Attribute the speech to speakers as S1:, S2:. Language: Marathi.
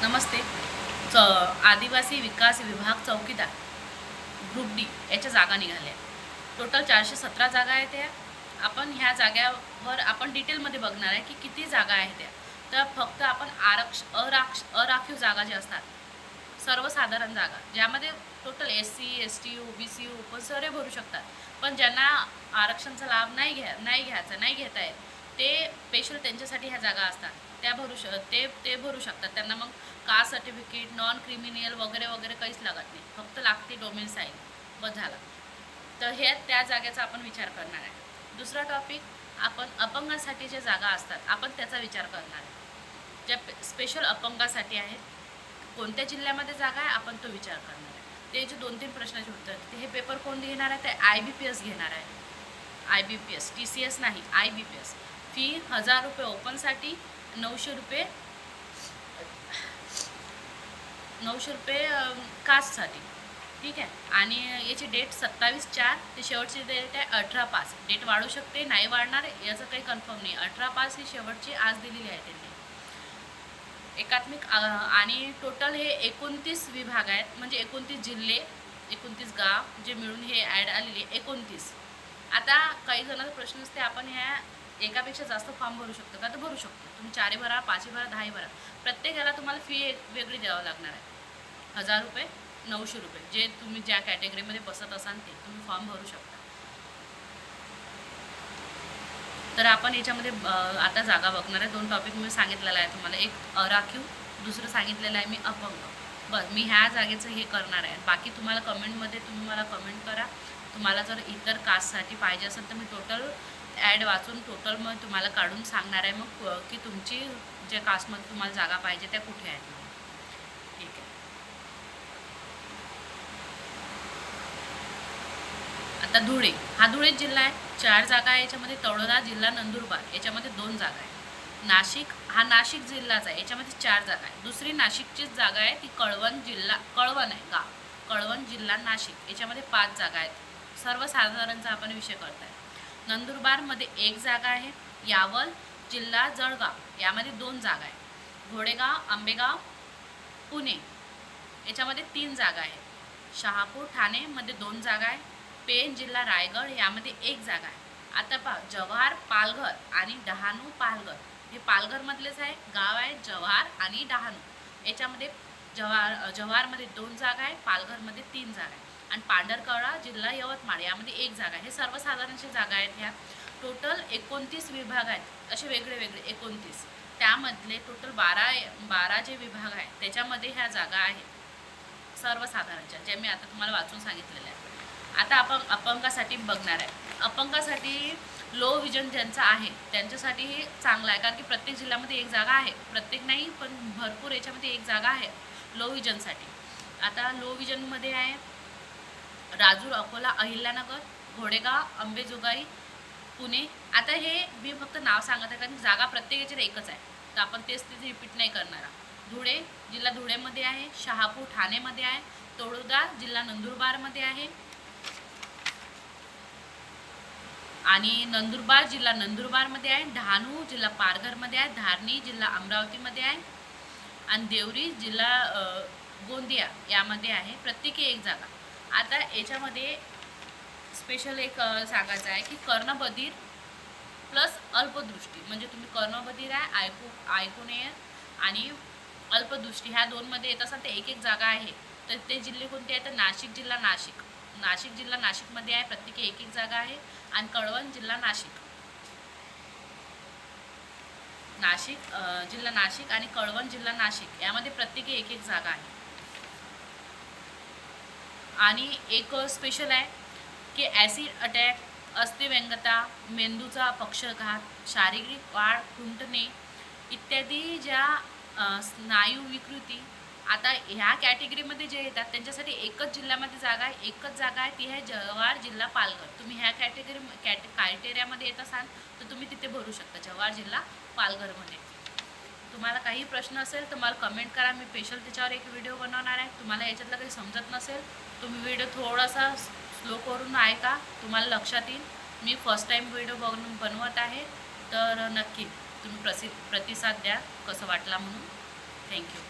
S1: नमस्ते. आदिवासी विकास विभाग चौकीदार ग्रुप डी याच्या जागा निघाल्या. टोटल 417 जागा आहेत त्या. आपण ह्या जाग्यावर आपण डिटेलमध्ये बघणार आहे की किती जागा आहेत त्या. तर फक्त आपण अराखीव जागा ज्या असतात, सर्वसाधारण जागा, ज्यामध्ये total SC ST OBC open सर्व भरू शकतात. पण ज्यांना आरक्षणाचा लाभ नाही घेता येत, ते स्पेशल त्यांच्यासाठी ह्या जागा असतात. त्या ते भरू शकतात. त्यांना मग कास्ट सर्टिफिकेट, नॉन क्रिमिनल वगैरे वगैरे काहीच लागत नाही. फक्त लागते डोमेसाईल, बस झाला. तर हे त्या जागेचा आपण विचार करणार आहे. दुसरा टॉपिक, आपण अपंगासाठी ज्या जागा असतात, आपण त्याचा विचार करणार आहे. ज्या स्पेशल अपंगासाठी आहेत, कोणत्या जिल्ह्यामध्ये जागा आहे, आपण तो विचार करणार आहे. ते जे 2-3 प्रश्नाचे उत्तर, ते हे पेपर कोण घेणार आहे? ते IBPS घेणार आहे. IBPS, TCS नाही, IBPS. फी 1000 रुपये ओपनसाठी, 900 रुपये कास्टसाठी. ठीक आहे. आणि याची डेट 27/4 ते शेवटची डेट आहे 18/5. डेट वाढू शकते, नाही वाढणार, याचं काही कन्फर्म नाही. 18/5 ही शेवटची आज दिलेली आहे त्यांनी. एकात्मिक आणि टोटल हे 29 विभाग आहेत, म्हणजे 29 जिल्हे, 29 गाव जे मिळून हे ॲड आलेले 29. आता काही जणांचा प्रश्न असते, आपण ह्या एकापेक्षा जास्त फॉर्म भरू शकतो का? तर भरू शकतो. तुम्ही 4 भरा, 5 भरा, 10 भरा. प्रत्येकाला तुम्हाला फी वेगळी द्यावं लागणार आहे. 1000 रुपये, 900 रुपये, जे तुम्ही ज्या कॅटेगरीमध्ये बसत असाल ते तुम्ही फॉर्म भरू शकता. तर आपण याच्यामध्ये आता जागा बघणार आहे. 2 टॉपिक मी सांगितलेलं आहे तुम्हाला. एक अराखीव, दुसरं सांगितलेलं आहे मी अपंग. बस मी ह्या जागेचं हे करणार आहे. बाकी तुम्हाला कमेंटमध्ये तुम्ही मला कमेंट करा. तुम्हाला जर इतर कास्टसाठी पाहिजे असेल तर मी टोटल ॲड वाचून टोटल मग तुम्हाला काढून सांगणार आहे मग की तुमची ज्या कास्टमध्ये तुम्हाला जागा पाहिजे त्या कुठे आहेत. ठीक आहे. आता धुळे, हा धुळे जिल्हा आहे. 4 जागा आहे याच्यामध्ये. तळोदा जिल्हा, नंदुरबार याच्यामध्ये 2 जागा आहे. नाशिक, हा नाशिक जिल्हाच आहे, याच्यामध्ये 4 जागा आहे. दुसरी नाशिकचीच जागा आहे, ती कळवण आहे गाव, कळवण जिल्हा नाशिक, याच्यामध्ये 5 जागा आहेत. सर्वसाधारणचा आपण विषय करत आहे. नंदुरबारमध्ये 1 जागा आहे. यावल जिल्हा जळगाव यामध्ये 2 जागा आहे. घोडेगाव, आंबेगाव, पुणे याच्यामध्ये 3 जागा आहे. शहापूर ठाणेमध्ये 2 जागा आहे. पेन जिल्हा रायगड यामध्ये 1 जागा आहे. आता पहा, जव्हार, पालघर आणि डहाणू, पालघर हे पालघरमधलेच आहे गाव आहे. जव्हार आणि डहाणू याच्यामध्ये जव्हारमध्ये 2 जागा आहे, पालघरमध्ये 3 जागा आहे. आणि पांढरकवडा जिल्हा यवतमाळ यामध्ये 1 जागा आहे. हे सर्वसाधारणच्या जागा आहेत. ह्या टोटल 29 विभाग आहेत, असे वेगळे वेगळे 29. त्यामधले टोटल 12 जे विभाग आहेत त्याच्यामध्ये ह्या जागा आहेत सर्वसाधारणच्या, ज्या मी आता तुम्हाला वाचून सांगितलेल्या आहेत. आता आपण अपंगासाठी बघणार आहे. अपंगासाठी लो विजन ज्यांचं आहे त्यांच्यासाठी हे चांगलं आहे, कारण की प्रत्येक जिल्ह्यामध्ये 1 जागा आहे. प्रत्येक नाही पण भरपूर याच्यामध्ये 1 जागा आहे लो विजनसाठी. आता लो विजनमध्ये आहे राजूर, अकोला, अहिल्यानगर, घोडेगाव, अंबेजोगाई, पुणे. आता हे मी फक्त नाव सांगत आहे कारण जागा प्रत्येकाची एकच आहे, तर आपण तेच तिथे रिपीट नाही करणार. धुळे जिल्हा धुळेमध्ये आहे. शहापूर ठाणेमध्ये आहे. तळोदा जिल्हा नंदुरबारमध्ये आहे. आणि नंदुरबार जिल्हा नंदुरबारमध्ये आहे. डहाणू जिल्हा पालघरमध्ये आहे. धारणी जिल्हा अमरावतीमध्ये आहे. आणि देवरी जिल्हा गोंदिया यामध्ये आहे. प्रत्येकी 1 जागा. आता याच्यामध्ये स्पेशल एक सांगायचं आहे की कर्णबधीर प्लस अल्पदृष्टी, म्हणजे तुम्ही कर्णबधीर आहे, ऐकू नये आणि अल्पदृष्टी ह्या 2मध्ये येत असाल तर 1 जागा आहे. तर ते जिल्हे कोणते आहेत? तर नाशिक जिल्हा नाशिकमध्ये आहे. प्रत्येकी 1 जागा आहे. आणि कळवण जिल्हा जिल्हा नाशिक आणि कळवण जिल्हा नाशिक यामध्ये प्रत्येकी 1 जागा आहे. आणि एक स्पेशल आहे की ॲसिड अटॅक, अस्थिव्यंगता, मेंदूचा पक्षघात, शारीरिक वाढ खुंटणे इत्यादी ज्या स्नायू विकृती, आता ह्या कॅटेगरीमध्ये जे येतात त्यांच्यासाठी 1 जिल्ह्यामध्ये जागा आहे. 1 जागा आहे, ती आहे जव्हार जिल्हा पालघर. तुम्ही ह्या क्रायटेरियामध्ये येत असाल तर तुम्ही तिथे भरू शकता, जव्हार जिल्हा पालघरमध्ये. तुम्हाला काही प्रश्न असेल तर मला कमेंट करा. मी स्पेशल त्याच्यावर एक व्हिडिओ बनवणार आहे. तुम्हाला याच्यातलं काही समजत नसेल तुम्ही व्हिडिओ थोडासा स्लो करून ऐका, तुम्हाला लक्षात येईल. मी फर्स्ट टाईम व्हिडिओ बनवत आहे, तर नक्की तुम्ही प्रतिसाद द्या कसं वाटला म्हणून. थँक्यू.